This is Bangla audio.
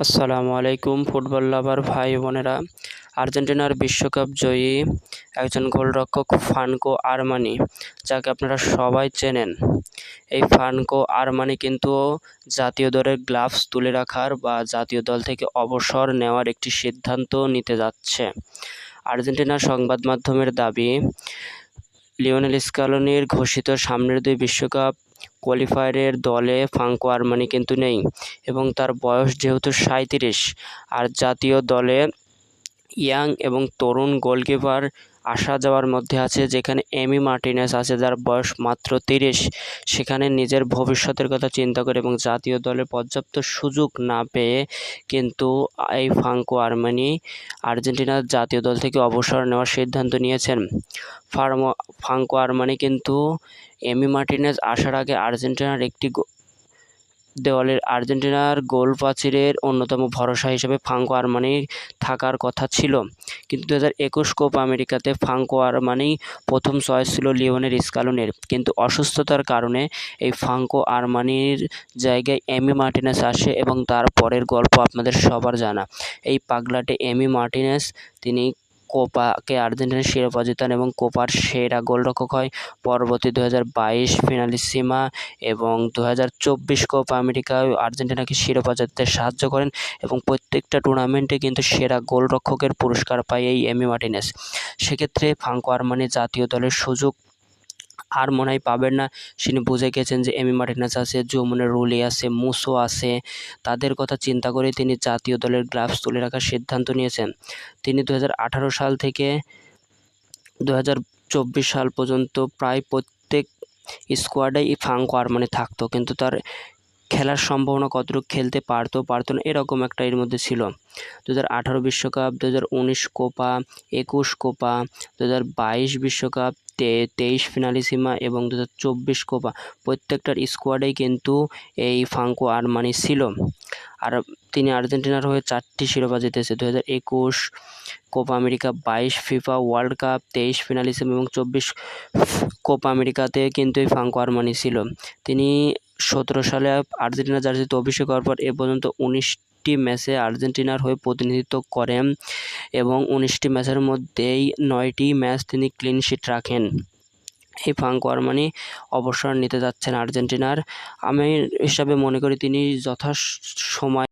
আসসালামু আলাইকুম ফুটবল লাভার ভাই বোনেরা। আর্জেন্টিনার বিশ্বকাপ জয়ী একজন গোলরক্ষক ফ্রাঙ্কো আরমানি, যাকে আপনারা সবাই চেনেন। এই ফ্রাঙ্কো আরমানি কিন্তু জাতীয় দলের গ্লাভস তুলে রাখার বা জাতীয় দল থেকে অবসর নেওয়ার একটি সিদ্ধান্ত নিতে যাচ্ছে। আর্জেন্টিনার সংবাদ মাধ্যমের দাবি, লিওনেল স্কালোনির ঘোষিত সামনের 2 বিশ্বকাপ কোয়ালিফায়ারের দলে ফ্রাঙ্কো আরমানি কিন্তু নেই এবং তার বয়স যেহেতু 37, আর জাতীয় দলে ইয়াং এবং তরুণ গোলকিপার আসা যাওয়ার মধ্যে আছে, যেখানে এমি মার্টিনেজ আছে যার বয়স মাত্র 30। সেখানে নিজের ভবিষ্যতের কথা চিন্তা করে এবং জাতীয় দলে পর্যাপ্ত সুযোগ না পেয়ে কিন্তু এই ফ্রাঙ্কো আরমানি আর্জেন্টিনার জাতীয় দল থেকে অবসর নেওয়ার সিদ্ধান্ত নিয়েছেন। ফ্রাঙ্কো আরমানি কিন্তু এমি মার্টিনেজ আসার আগে আর্জেন্টিনার গোল প্রাচীরের অন্যতম ভরসা হিসেবে ফ্রাঙ্কো আরমানি থাকার কথা ছিল, কিন্তু 2021 কোপা আমেরিকাতে ফ্রাঙ্কো আরমানি প্রথম চয়েস ছিল লিওনেল স্কালোনির, কিন্তু অসুস্থতার কারণে এই ফ্রাঙ্কো আরমানির জায়গায় এমি মার্টিনেজ আসে এবং তারপরের গল্প আপনাদের সবার জানা। এই পাগলাটে এমি মার্টিনেজ তিনি কোপাকে আর্জেন্টিনার শিরোপা জেতান এবং কোপার সেরা গোলরক্ষক হয়। পরবর্তী 2022 ফিনালিসিমা এবং 2024 কোপা আমেরিকায় আর্জেন্টিনাকে শিরোপা জিততে সাহায্য করেন এবং প্রত্যেকটা টুর্নামেন্টে কিন্তু সেরা গোলরক্ষকের পুরস্কার পায় এই এমি মার্টিনেজ। সেক্ষেত্রে ফ্রাঙ্কো আরমানি জাতীয় দলের সুযোগ আর মনে হয় পাবেন না। তিনি বুঝে গেছেন যে এমি মার্টিনেজ আছে, জুমনে রুলি আছে, মুসো আছে, তাদের কথা চিন্তা করে তিনি জাতীয় দলের গ্লাভস তুলে রাখার সিদ্ধান্ত নিয়েছেন। তিনি 2018 সাল থেকে 2024 সাল পর্যন্ত প্রায় প্রত্যেক স্কোয়াডেই ফ্রাঙ্কো আরমানি থাকতো, কিন্তু তার খেলার সম্ভাবনা কতটুকু খেলতে পারতো না এরকম একটা এর মধ্যে ছিল। 2018 বিশ্বকাপ, 2019 কোপা, 21 কোপা, 2022 বিশ্বকাপ, 23 ফিনালিসিমা এবং 2024 কোপা, প্রত্যেকটার স্কোয়াডেই কিন্তু এই ফ্রাঙ্কো আরমানি ছিল। আর তিনি আর্জেন্টিনার হয়ে 4টি শিরোপা জিতেছে: 2021 Copa America, 22 FIFA world cup, 23 Finalissima এবং 24 কোপা আমেরিকাতে কিন্তু এই ফ্রাঙ্কো আরমানি ছিল। তিনি 17 সালে আর্জেন্টিনা জার্সিতে অভিষেক হওয়ার পর এ পর্যন্ত 19টি ম্যাচে আর্জেন্টিনার হয়ে প্রতিনিধিত্ব করেন এবং 19টি ম্যাচের মধ্যেই 9টি ম্যাচ তিনি ক্লিন শিট রাখেন। এই ফ্রাঙ্কো আরমানি অবসর নিতে যাচ্ছেন আর্জেন্টিনার। আমি হিসাবে মনে করি তিনি যথাসময়ে